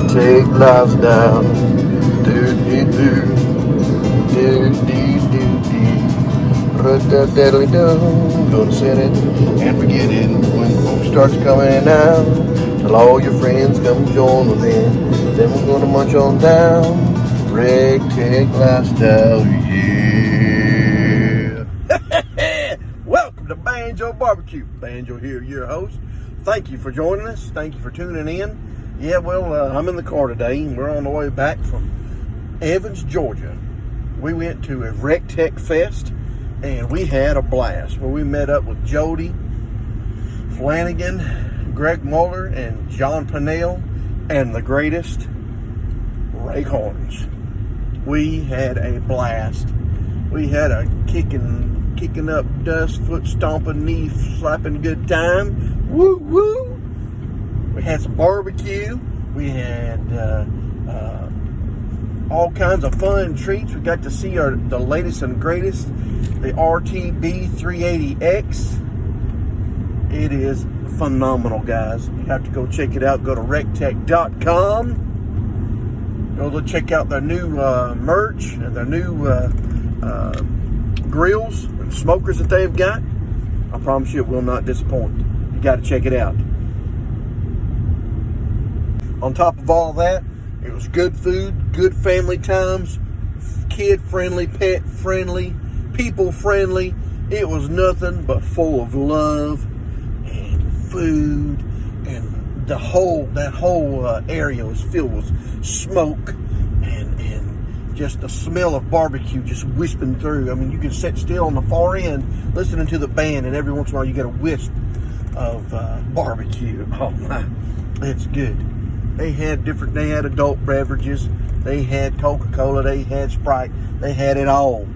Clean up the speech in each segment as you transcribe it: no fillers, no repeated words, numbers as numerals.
Take lives down. Do-dee-doo. Do-dee-doo-dee. Rut-da-daddly-doo. Gonna set it and forget it when food starts coming out. Tell all your friends, come join us in. Then we're gonna munch on down. Rectech lifestyle, yeah. Welcome to Banjo Barbecue. Banjo here, your host. Thank you for joining us. Thank you for tuning in. Yeah, well, I'm in the car today, and we're on the way back from Evans, Georgia. We went to a recteqfest, and we had a blast where we met up with Jody Flanagan, Greg Muller, and John Pennell, and the greatest, Ray Horns. We had a blast. We had a kicking up dust, foot stomping, knee slapping good time. Woo woo! We had some barbecue. We had all kinds of fun treats. We got to see the latest and greatest, the RTB 380X. It is phenomenal, guys. You have to go check it out. Go to recteq.com. Go to check out their new merch and their new grills and smokers that they've got. I promise you it will not disappoint. You got to check it out. On top of all that, it was good food, good family times, kid-friendly, pet-friendly, people-friendly. It was nothing but full of love and food, and that whole area was filled with smoke and just the smell of barbecue just wisping through. I mean, you can sit still on the far end listening to the band, and every once in a while you get a wisp of barbecue. Oh my, it's good. They had adult beverages. They had Coca-Cola. They had Sprite. They had it all.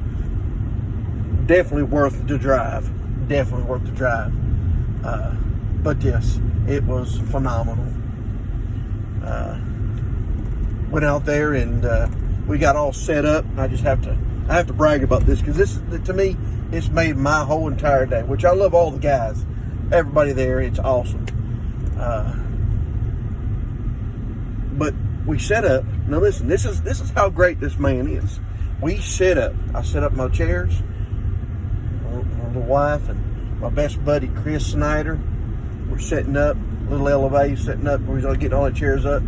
Definitely worth the drive. Definitely worth the drive. But yes, it was phenomenal. Went out there and we got all set up. I have to brag about this because this, to me, it's made my whole entire day. Which I love all the guys, everybody there. It's awesome. But we set up. Now listen, this is how great this man is. We set up. I set up my chairs. My little wife and my best buddy Chris Snyder. We're setting up, little elevator setting up. We're getting all the chairs up.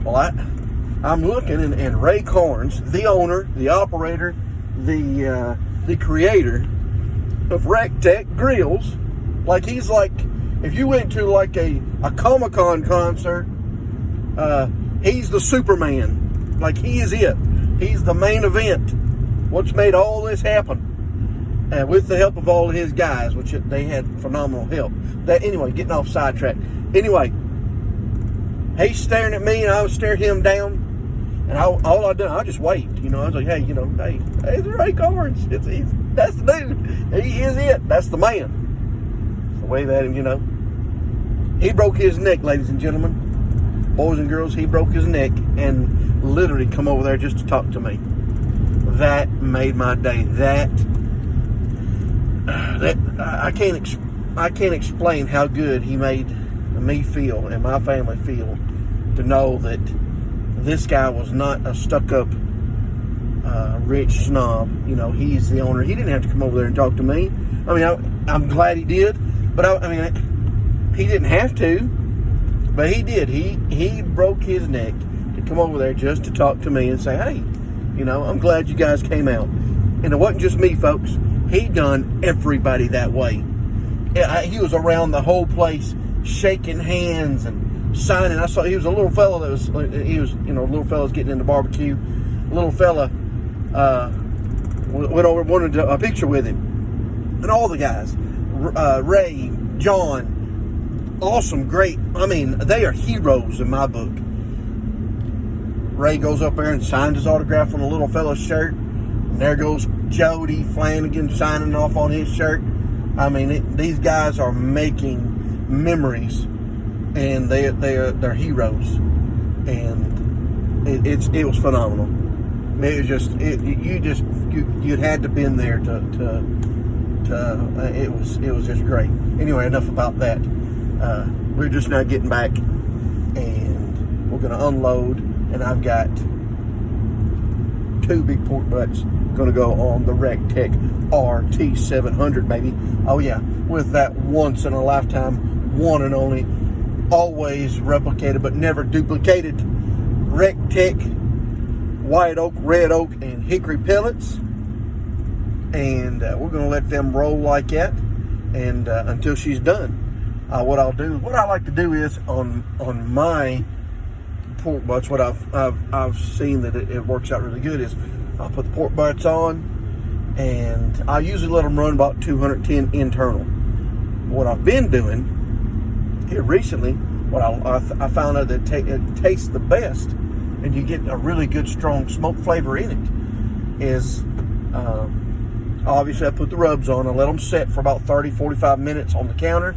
Well, I'm looking, and Ray Carnes, the owner, the operator, the creator of Recteq Grills, like he's like, if you went to like a Comic-Con concert, he's the Superman. Like he is it. He's the main event. What's made all this happen? And with the help of all of his guys, which they had phenomenal help. Anyway, getting off sidetrack. Anyway, he's staring at me, and I was staring him down. And all I done, I just waved. I was like, hey, hey, it's Ray Carnes. That's the dude. He is it. That's the man. So wave at him, He broke his neck, ladies and gentlemen. Boys and girls, he broke his neck and literally come over there just to talk to me. That made my day. That I can't explain how good he made me feel and my family feel to know that this guy was not a stuck-up rich snob. He's the owner. He didn't have to come over there and talk to me. I mean, I'm glad he did, but he didn't have to, but he did. He broke his neck to come over there just to talk to me and say, hey, I'm glad you guys came out. And it wasn't just me, folks. He done everybody that way. He was around the whole place, shaking hands and signing. I saw he was a little fella little fella's getting into barbecue. Little fella went over, wanted a picture with him, and all the guys, Ray, John, awesome, great. I mean, they are heroes in my book. Ray goes up there and signed his autograph on the little fella's shirt. And there goes Jody Flanagan signing off on his shirt. I mean, these guys are making memories, and they're heroes, and it was phenomenal. It was just you'd had to been there to it was just great. Anyway, enough about that. We're just now getting back, and we're gonna unload, and I've got 2 big pork butts gonna go on the Rectec RT700, baby. Oh yeah, with that once in a lifetime, one and only, always replicated but never duplicated Rectec white oak, red oak, and hickory pellets. And we're gonna let them roll like that, and until she's done. What I like to do is on my pork butts, what I've seen that it works out really good is I'll put the pork butts on, and I usually let them run about 210 internal. What I've been doing here recently, what I found out that it tastes the best, and you get a really good strong smoke flavor in it, is obviously I put the rubs on. I let them set for about 30-45 minutes on the counter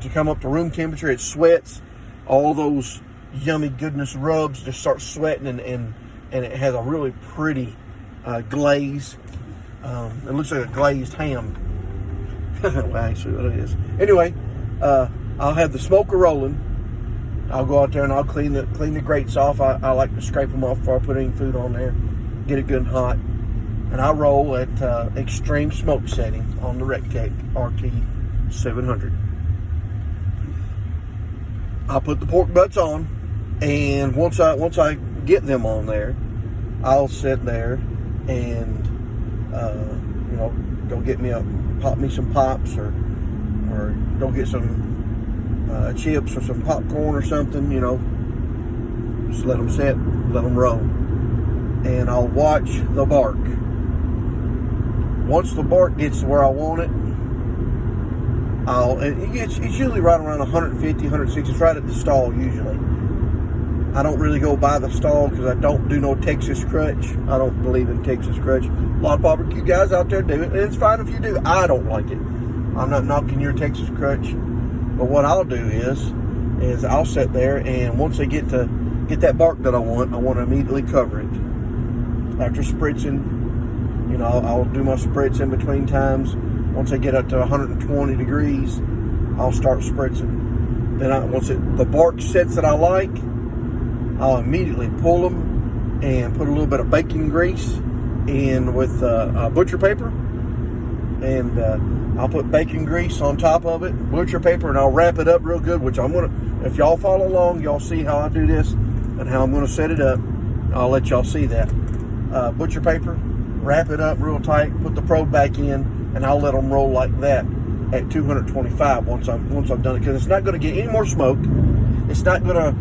to come up to room temperature. It sweats. All those yummy goodness rubs just start sweating, and it has a really pretty glaze. It looks like a glazed ham. Well, actually what it is. Anyway, I'll have the smoker rolling. I'll go out there and I'll clean the grates off. I like to scrape them off before I put any food on there, get it good and hot. And I roll at extreme smoke setting on the Rectec RT700. I'll put the pork butts on, and once I get them on there, I'll sit there and go pop me some pops, or go get some chips or some popcorn or something. Just let them sit, let them roll, and I'll watch the bark. Once the bark gets to where I want it, it's usually right around 150, 160. It's right at the stall usually. I don't really go by the stall because I don't do no Texas crutch. I don't believe in Texas crutch. A lot of barbecue guys out there do it, and it's fine if you do. I don't like it. I'm not knocking your Texas crutch. But what I'll do is I'll sit there, and once I get that bark that I want to immediately cover it. After spritzing, I'll do my spritz in between times. Once I get up to 120 degrees, I'll start spritzing. Then once the bark sets that I like, I'll immediately pull them and put a little bit of bacon grease in with butcher paper. And I'll put bacon grease on top of it, butcher paper, and I'll wrap it up real good, which if y'all follow along, y'all see how I do this and how I'm going to set it up. I'll let y'all see that. Butcher paper, wrap it up real tight, put the probe back in, and I'll let them roll like that at 225 once I've done it, because it's not going to get any more smoke. It's not going to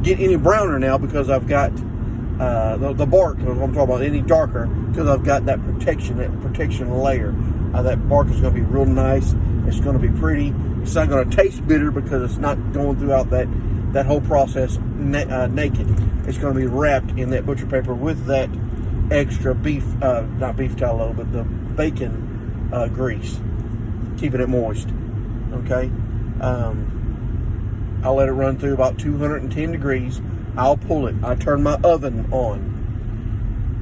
get any browner now because I've got the bark, what I'm talking about, any darker, because I've got that protection layer. That bark is going to be real nice. It's going to be pretty. It's not going to taste bitter because it's not going throughout that whole process naked. It's going to be wrapped in that butcher paper with that extra beef, not beef tallow, but the bacon grease, keeping it moist. Okay. I'll let it run through about 210 degrees. I'll pull it. I turn my oven on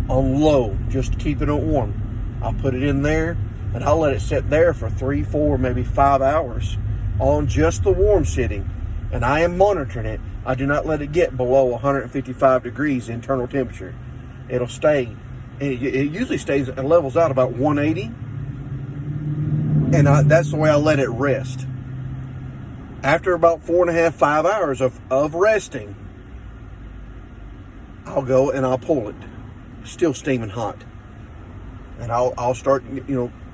low, just keeping it warm. I'll put it in there, and I'll let it sit there for 3, 4, maybe 5 hours on just the warm sitting. And I am monitoring it. I do not let it get below 155 degrees internal temperature. It'll stay. It usually stays and levels out about 180. And that's the way I let it rest. After about 4.5, 5 hours of resting, I'll go and I'll pull it, still steaming hot. And I'll start,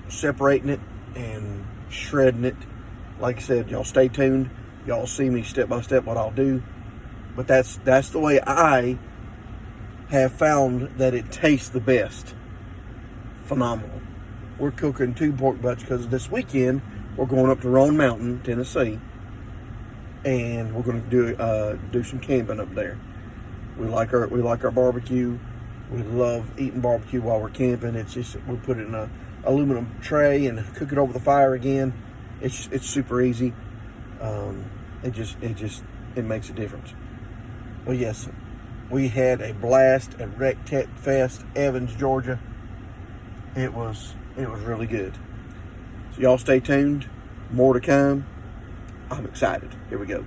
separating it and shredding it. Like I said, y'all stay tuned. Y'all see me step by step what I'll do. But that's the way I have found that it tastes the best. Phenomenal. We're cooking 2 pork butts because this weekend we're going up to Roan Mountain, Tennessee, and we're going to do some camping up there. We like our barbecue. We love eating barbecue while we're camping. It's just, we put it in a aluminum tray and cook it over the fire again. It's super easy. It makes a difference. Well, yes, we had a blast at recteqfest, Evans, Georgia. It was really good. So y'all stay tuned. More to come. I'm excited. Here we go.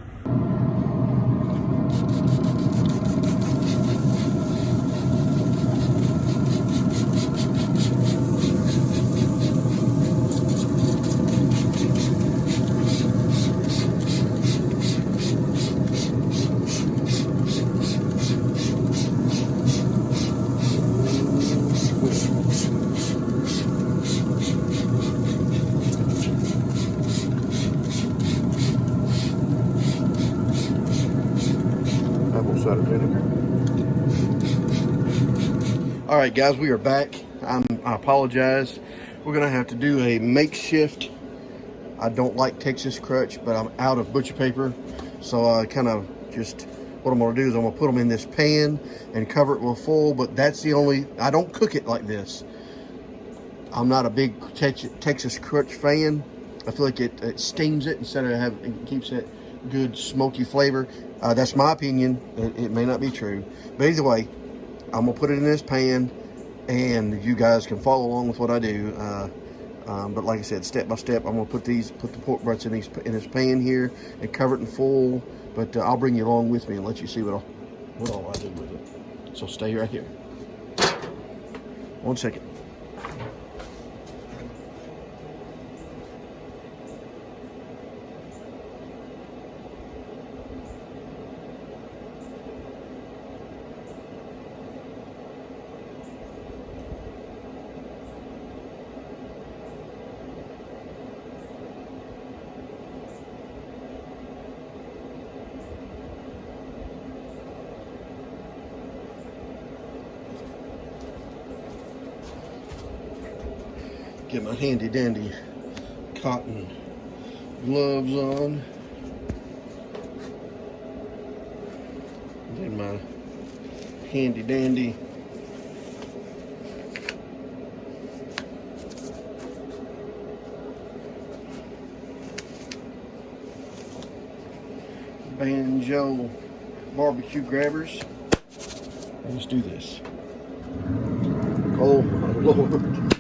All right, guys, we are back. I apologize. We're gonna have to do a makeshift. I don't like Texas crutch, but I'm out of butcher paper, so I kind of just, what I'm gonna do is I'm gonna put them in this pan and cover it with foil. But that's the only, I don't cook it like this. I'm not a big Texas crutch fan. I feel like it steams it instead of it keeps that good smoky flavor. That's my opinion. It may not be true, but either way, I'm gonna put it in this pan, and you guys can follow along with what I do. But like I said, step by step, I'm gonna put the pork butts in this pan here and cover it in full. But I'll bring you along with me and let you see what all I do with it. So stay right here. 1 second. Get my handy dandy cotton gloves on. Then my handy dandy BANJO barbecue grabbers. And let's do this. Oh my Lord.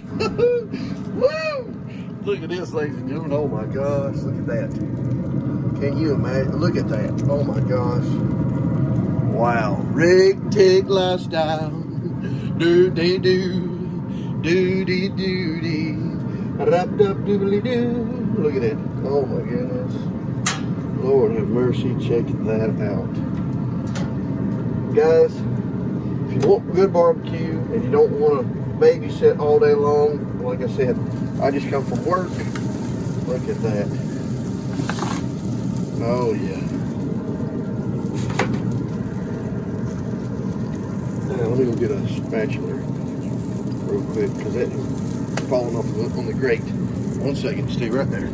Woo! Look at this, ladies and gentlemen. Oh my gosh, look at that. Can you imagine? Look at that. Oh my gosh. Wow. Recteq lifestyle. Do-dee-doo. Do-dee-doo-dee. Rap-dap-doobly-doo. Look at it. Oh my goodness. Lord have mercy. Check that out. Guys, if you want good barbecue and you don't want to babysit all day long, like I said, I just come from work. Look at that. Oh yeah. Now let me go get a spatula real quick, because that's falling off on the grate. 1 second, stay right there.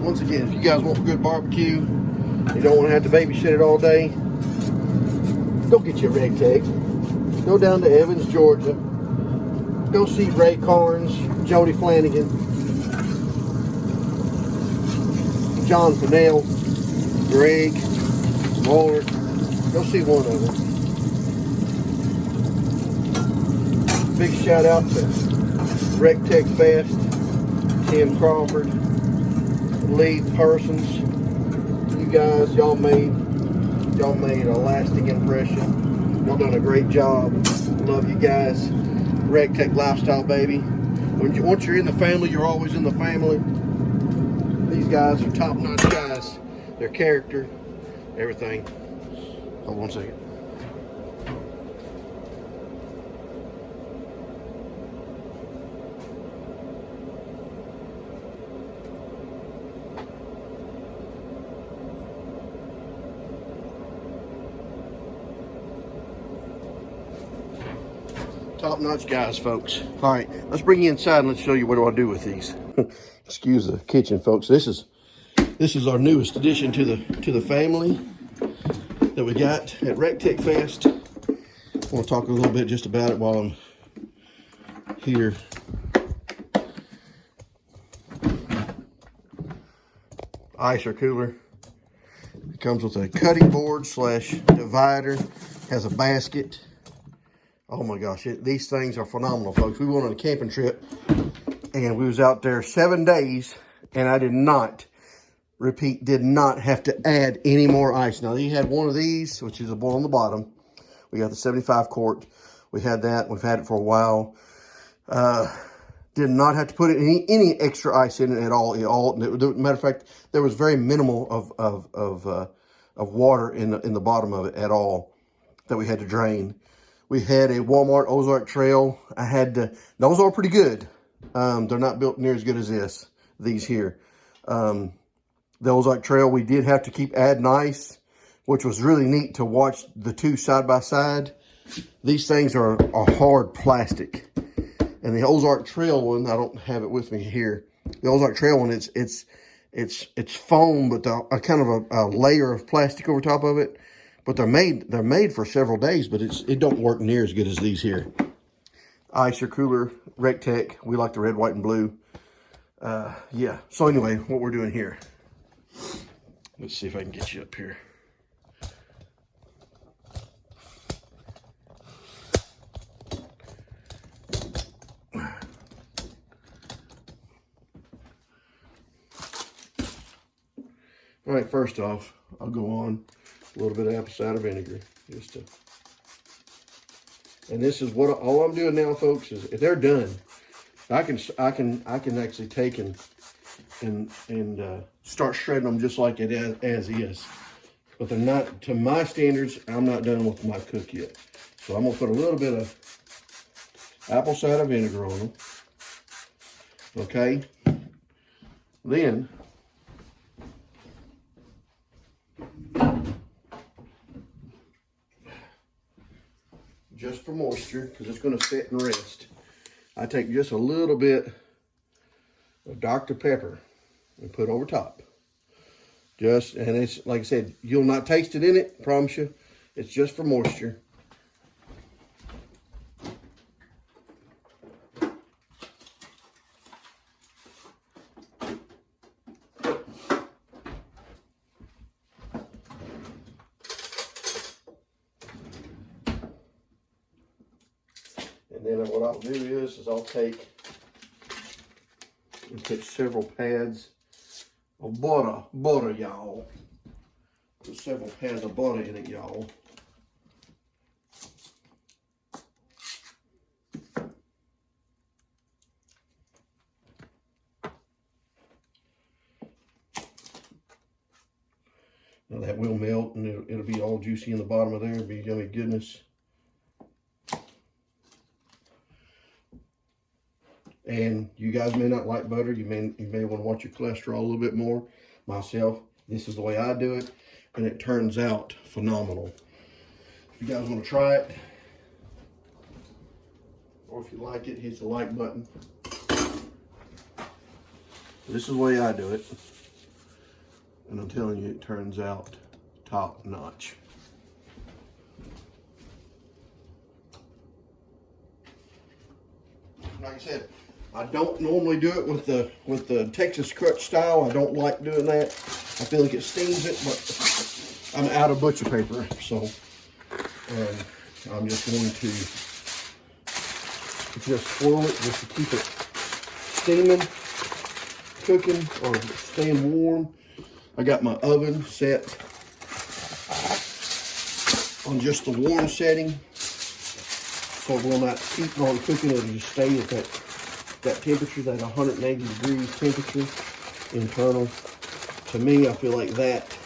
Once again, if you guys want good barbecue, you don't want to have to babysit it all day, go get your recteq. Go down to Evans, Georgia. Go see Ray Carnes, Jody Flanagan, John Fennell, Greg, Lord. Go see one of them. Big shout out to recteqfest, Tim Crawford, lead persons. You guys, y'all made a lasting impression. Y'all done a great job. Love you guys. Recteq lifestyle, baby. Once you're in the family, you're always in the family. These guys are top-notch guys. Their character, everything. Hold on 1 second. Top-notch guys, folks. All right, let's bring you inside and let's show you what do I do with these. Excuse the kitchen, folks. This is our newest addition to the family that we got at recteqfest. I want to talk a little bit just about it while I'm here. Icer cooler. It comes with a cutting board / divider. Has a basket. Oh my gosh, these things are phenomenal, folks. We went on a camping trip and we was out there 7 days, and I did not have to add any more ice. Now, you had one of these, which is the one on the bottom. We got the 75 quart. We had that. We've had it for a while. Did not have to put any extra ice in it at all. Matter of fact, there was very minimal of of water in the bottom of it at all that we had to drain. We had a Walmart Ozark Trail. Those are pretty good. They're not built near as good as these here. The Ozark Trail, we did have to keep adding ice, which was really neat to watch the two side by side. These things are hard plastic. And the Ozark Trail one, I don't have it with me here. The Ozark Trail one, it's foam, but a kind of a layer of plastic over top of it. But they're made for several days, but it don't work near as good as these here. Ice or cooler, Rectec. We like the red, white, and blue. Yeah. So anyway, what we're doing here. Let's see if I can get you up here. All right, first off, I'll go on a little bit of apple cider vinegar, and this is what all I'm doing now, folks. Is if they're done, I can actually take and start shredding them just like it as is. But they're not, to my standards. I'm not done with my cook yet, so I'm gonna put a little bit of apple cider vinegar on them. Okay, then. Just for moisture, because it's going to sit and rest, I take just a little bit of Dr. Pepper and put over top. And it's, like I said, you'll not taste it in it, promise you. It's just for moisture. And then what I'll do is I'll take and put several pads of butter, y'all. Put several pads of butter in it, y'all. Now that will melt, and it'll be all juicy in the bottom of there. It'll be yummy goodness. And you guys may not like butter. You may want to watch your cholesterol a little bit more. Myself, this is the way I do it, and it turns out phenomenal. If you guys want to try it, or if you like it, hit the like button. This is the way I do it, and I'm telling you, it turns out top notch. Like I said, I don't normally do it with the Texas crutch style. I don't like doing that. I feel like it steams it, but I'm out of butcher paper, so I'm just going to just swirl it just to keep it steaming, cooking, or staying warm. I got my oven set on just the warm setting, so it will not keep on cooking. It'll just stay at that temperature, that 180 degrees temperature internal. To me, I feel like that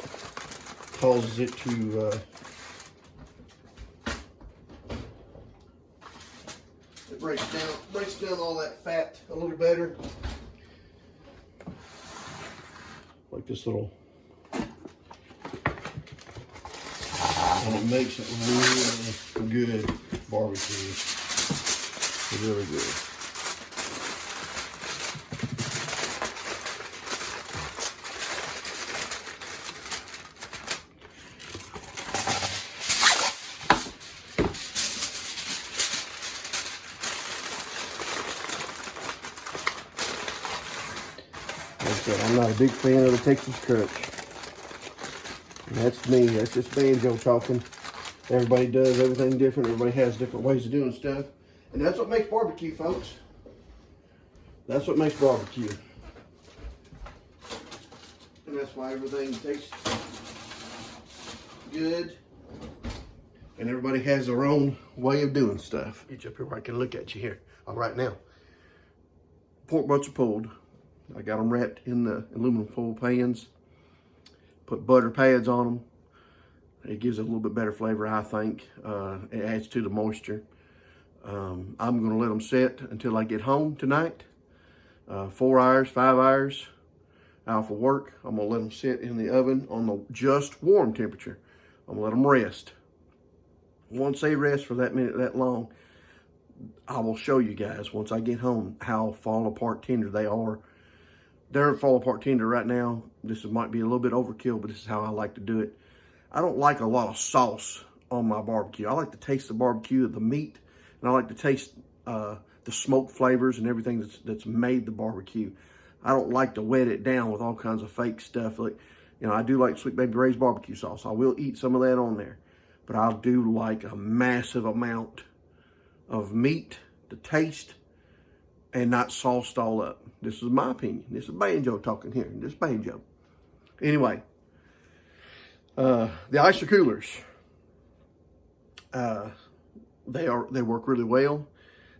causes it to it breaks down all that fat a little better. Like this little, and it makes it really good barbecue. It's really good. I'm not a big fan of the Texas crutch. And that's me. That's just Banjo talking. Everybody does everything different. Everybody has different ways of doing stuff. And that's what makes barbecue, folks. That's what makes barbecue. And that's why everything tastes good. And everybody has their own way of doing stuff. Get you up here where I can look at you here. All right, now. Pork butts are pulled. I got them wrapped in the aluminum foil pans. Put butter pads on them. It gives it a little bit better flavor, I think. It adds to the moisture. I'm gonna let them sit until I get home tonight. 4 hours, 5 hours out for work. I'm gonna let them sit in the oven on the just warm temperature. I'm gonna let them rest. Once they rest for that minute, that long, I will show you guys once I get home how fall apart tender they are. They're fall apart tender right now. This might be a little bit overkill, but this is how I like to do it. I don't like a lot of sauce on my barbecue. I like to taste the barbecue of the meat, and I like to taste the smoke flavors and everything that's made the barbecue. I don't like to wet it down with all kinds of fake stuff. Like, you know, I do like Sweet Baby Ray's barbecue sauce. I will eat some of that on there, but I do like a massive amount of meat to taste and not sauced all up. This is my opinion. This is Banjo talking here. This is Banjo. Anyway, the ice coolers. They work really well.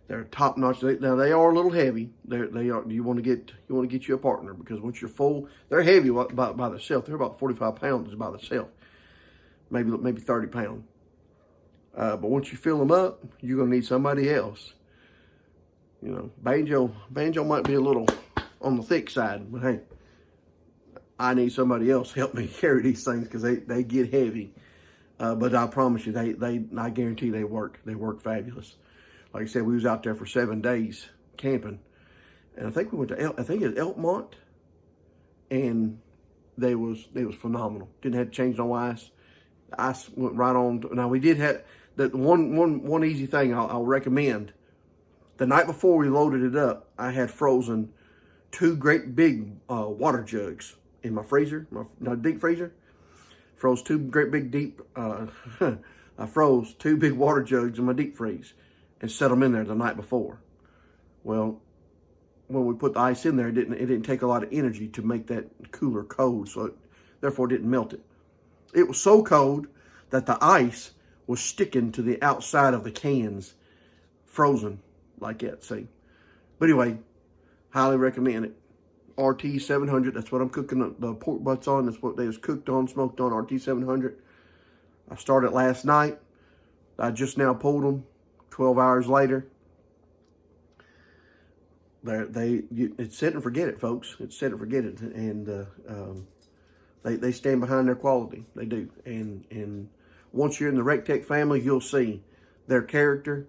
They're top notch. Now they are a little heavy. They are. You want to get you a partner, because once you're full, they're heavy by themselves. They're about 45 pounds by themselves, maybe 30 pounds. But once you fill them up, you're gonna need somebody else. You know, Banjo might be a little on the thick side, but hey, I need somebody else to help me carry these things, because they get heavy. But I promise you, I guarantee they work. They work fabulous. Like I said, we was out there for 7 days camping, and I think we went to it was Elkmont, and they was phenomenal. Didn't have to change no ice. The ice went right on. Now we did have that one easy thing I'll recommend. The night before we loaded it up, I had frozen 2 great big water jugs in my freezer, my deep freezer. Froze 2 great big deep. I froze 2 big water jugs in my deep freeze and set them in there the night before. Well, when we put the ice in there, it didn't take a lot of energy to make that cooler cold, so therefore it didn't melt it. It was so cold that the ice was sticking to the outside of the cans, frozen like that, see. But anyway, highly recommend it. RT 700, that's what I'm cooking the pork butts on. That's what they was cooked on, smoked on, RT 700. I started last night. I just now pulled them 12 hours later. It's set and forget it, folks. It's set and forget it. And they stand behind their quality. They do. And once you're in the RecTech family, you'll see their character,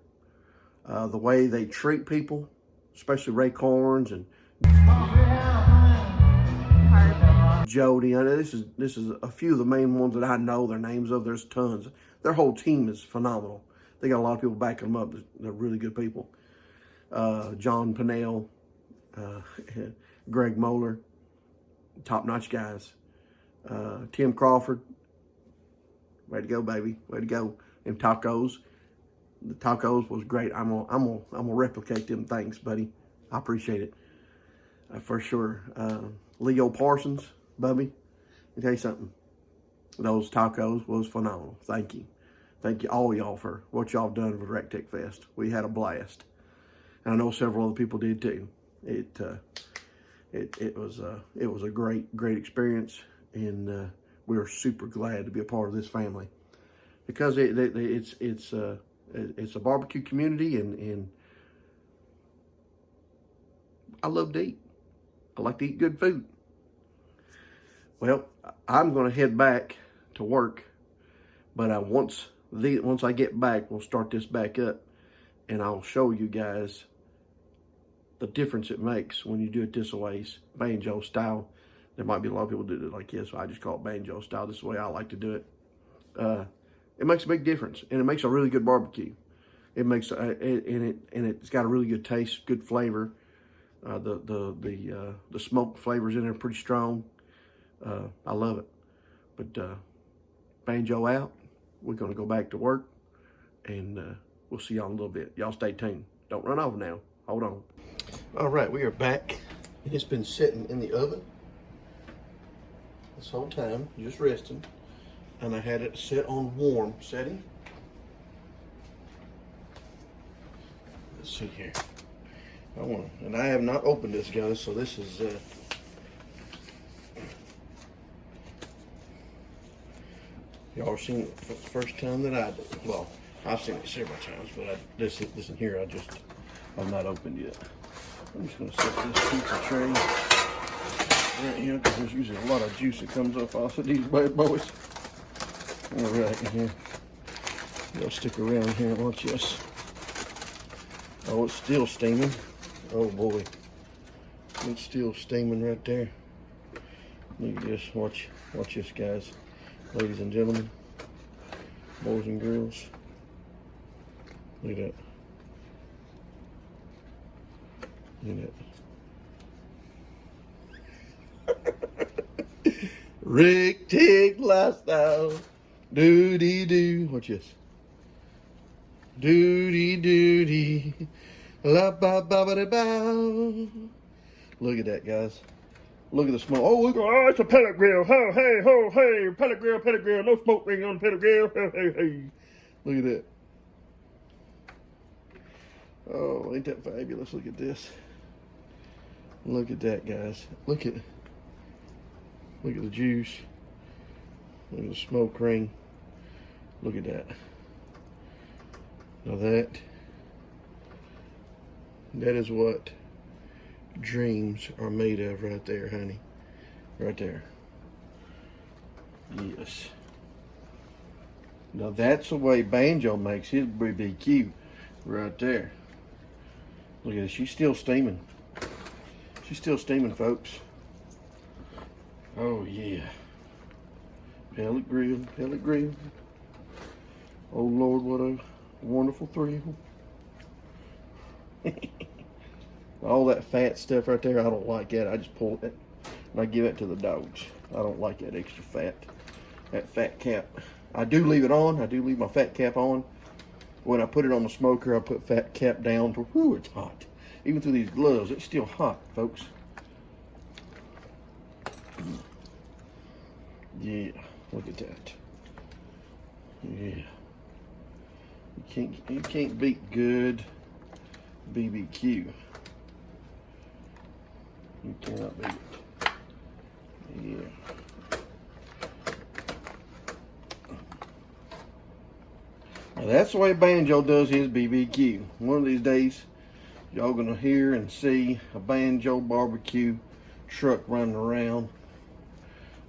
the way they treat people, especially Ray Corns and Jody. I know this is a few of the main ones that I know their names of. There's tons. Their whole team is phenomenal. They got a lot of people backing them up. They're really good people. John Pinnell, Greg Moeller, top-notch guys. Tim Crawford, way to go, baby, way to go. Them tacos, the tacos was great. I'm gonna replicate them things, buddy. I appreciate it for sure. Leo Parsons, Bubby, let me tell you something. Those tacos was phenomenal. Thank you. Thank you all y'all for what y'all done with recteqfest. We had a blast. And I know several other people did too. It was a great experience, and we were super glad to be a part of this family, because it's a barbecue community, and I love to eat. I like to eat good food. Well, I'm going to head back to work, but once I get back, we'll start this back up, and I'll show you guys the difference it makes when you do it this way, Banjo style. There might be a lot of people do it like this, so I just call it Banjo style. This is the way I like to do it. It makes a big difference, and it makes a really good barbecue. It makes it's got a really good taste, good flavor. The smoke flavors in there are pretty strong. I love it. But Banjo out. We're gonna go back to work, and we'll see y'all in a little bit. Y'all stay tuned. Don't run off now. Hold on. All right, we are back. It's been sitting in the oven this whole time, just resting, and I had it set on warm setting. Let's see here. And I have not opened this, guys, so this is Y'all seen it for the first time that I did. Well, I've seen it several times, but this in here I've not opened yet. I'm just gonna set this pizza tray right here because there's usually a lot of juice that comes off also these bad boys. All right, here. Y'all stick around here and watch this. Oh, it's still steaming. Oh boy, it's still steaming right there. Look at this. Watch this, guys. Ladies and gentlemen, boys and girls, look at that. Look at that. Rick Tick lifestyle. Doody doo. Watch this. Doody doody. La ba ba ba da bow. Look at that, guys. Look at the smoke. Oh, look! Oh, it's a pellet grill. Ho, hey, ho, hey! Pellet grill. No smoke ring on the pellet grill. Hey, hey. Look at that. Oh, ain't that fabulous? Look at this. Look at that, guys. Look at the juice. Look at the smoke ring. Look at that. Now that is what dreams are made of right there, honey. Right there. Yes. Now that's the way Banjo makes his BBQ. Right there. Look at it. She's still steaming. She's still steaming, folks. Oh yeah. Pellet grill. Oh Lord, what a wonderful thrill. All that fat stuff right there, I don't like that. I just pull it and I give it to the dogs. I don't like that extra fat, that fat cap. I do leave it on. I do leave my fat cap on. When I put it on the smoker, I put fat cap down to, whoo, it's hot. Even through these gloves, it's still hot, folks. Yeah, look at that. Yeah. You can't beat good BBQ. You cannot beat it. Yeah. Now that's the way Banjo does his BBQ. One of these days, y'all gonna hear and see a Banjo barbecue truck running around,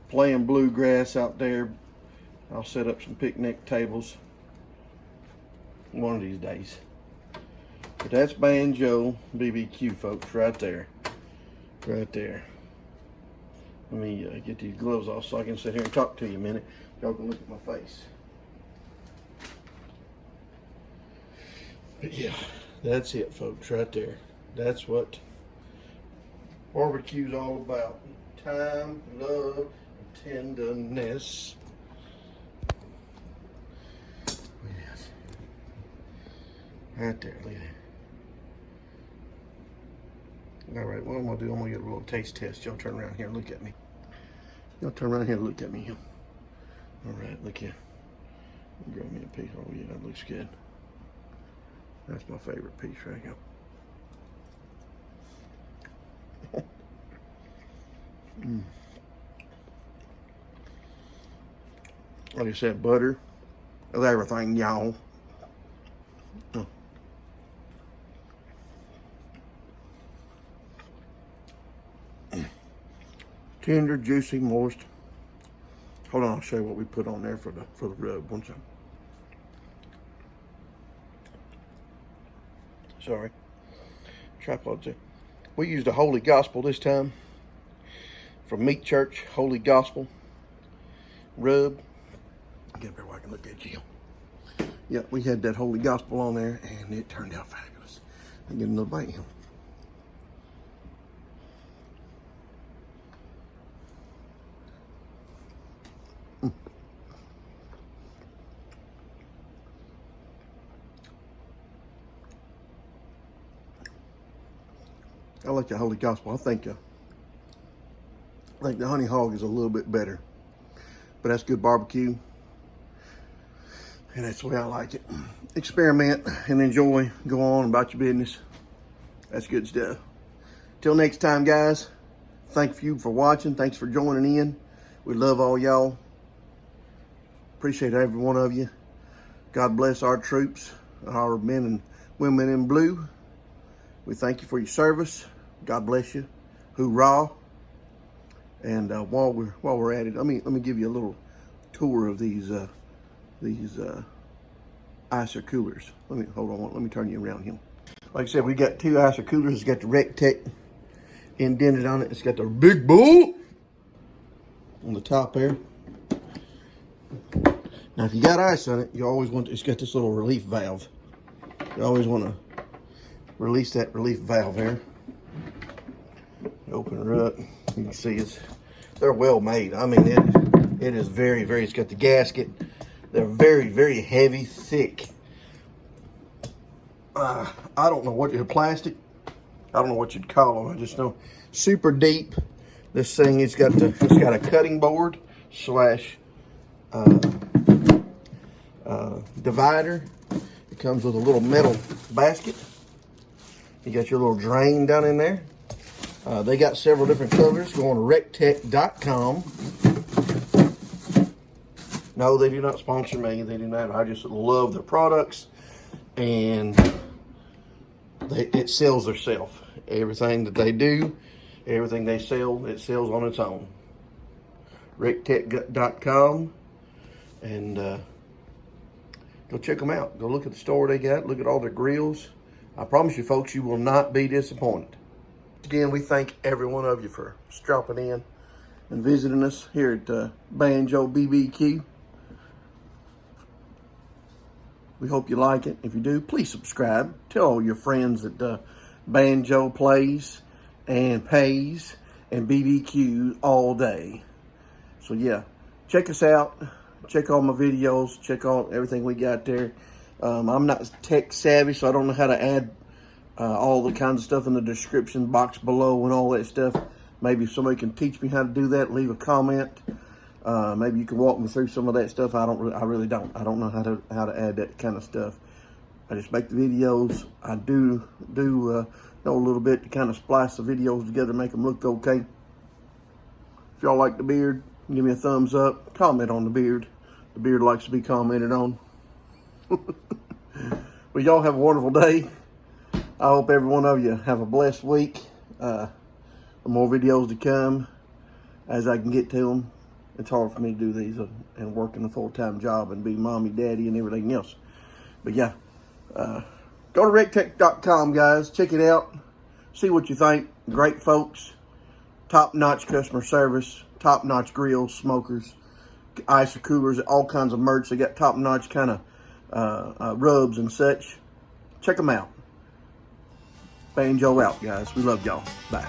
playing bluegrass out there. I'll set up some picnic tables one of these days. But that's Banjo BBQ, folks, right there. Right there. Let me get these gloves off so I can sit here and talk to you a minute. Y'all can look at my face. But yeah, that's it, folks, right there. That's what barbecue's all about. Time, love, and tenderness. Yes. Right there, look at that. All right, what I'm gonna do, I'm gonna get a little taste test. Y'all turn around here and look at me. Y'all turn around here and look at me. All right, look here. Grab me a piece. Oh yeah, that looks good. That's my favorite piece right here. Like I said, butter of everything, y'all. Tender, juicy, moist. Hold on, I'll show you what we put on there for the rub. One second. Sorry, tripod's there. We used a Holy Gospel this time from Meat Church. Holy Gospel rub. Get up there where I can look at you. Yeah, we had that Holy Gospel on there, and it turned out fabulous. I get another bite here. I like the Holy Gospel. I think the honey hog is a little bit better, but that's good barbecue, and that's the way I like it. Experiment and enjoy. Go on about your business. That's good stuff. Till next time, guys. Thank you for watching. Thanks for joining in. We love all y'all. Appreciate every one of you. God bless our troops, our men and women in blue. We thank you for your service. God bless you. Hoorah. And while we're at it, let me give you a little tour of these icer coolers. Hold on. Let me turn you around here. Like I said, we got two icer coolers. It's got the Rectec indented on it. It's got the big bull on the top there. Now, if you got ice on it, you always want. It's got this little relief valve. You always want to release that relief valve here. You open her up. You can see they're well made. I mean, it is very, very. It's got the gasket. They're very, very heavy, thick. I don't know what they're plastic. I don't know what you'd call them. I just know super deep. This thing, it's got a cutting board slash divider. It comes with a little metal basket. You got your little drain down in there. They got several different colors. Go on to recteq.com. No, they do not sponsor me. They do not. I just love their products, and it sells themselves. Everything that they do, everything they sell, it sells on its own. recteq.com, and go check them out. Go look at the store they got. Look at all their grills. I promise you, folks, you will not be disappointed. Again, we thank every one of you for dropping in and visiting us here at Banjo BBQ. We hope you like it. If you do, please subscribe. Tell all your friends that Banjo plays and pays and BBQ all day. So yeah, check us out. Check all my videos. Check out everything we got there. I'm not tech savvy, so I don't know how to add all the kinds of stuff in the description box below and all that stuff. Maybe if somebody can teach me how to do that, leave a comment. Maybe you can walk me through some of that stuff. I really don't. I don't know how to add that kind of stuff. I just make the videos. I do know a little bit to kind of splice the videos together, make them look okay. If y'all like the beard, give me a thumbs up. Comment on the beard. The beard likes to be commented on. Well, y'all have a wonderful day. I hope every one of you have a blessed week. More videos to come as I can get to them. It's hard for me to do these and working a full-time job and be mommy, daddy, and everything else. But yeah, go to recteq.com, guys. Check it out. See what you think. Great folks. Top-notch customer service. Top-notch grills, smokers, ice coolers, all kinds of merch. They got top-notch kind of rubs and such. Check them out. Banjo out, guys. We love y'all. Bye.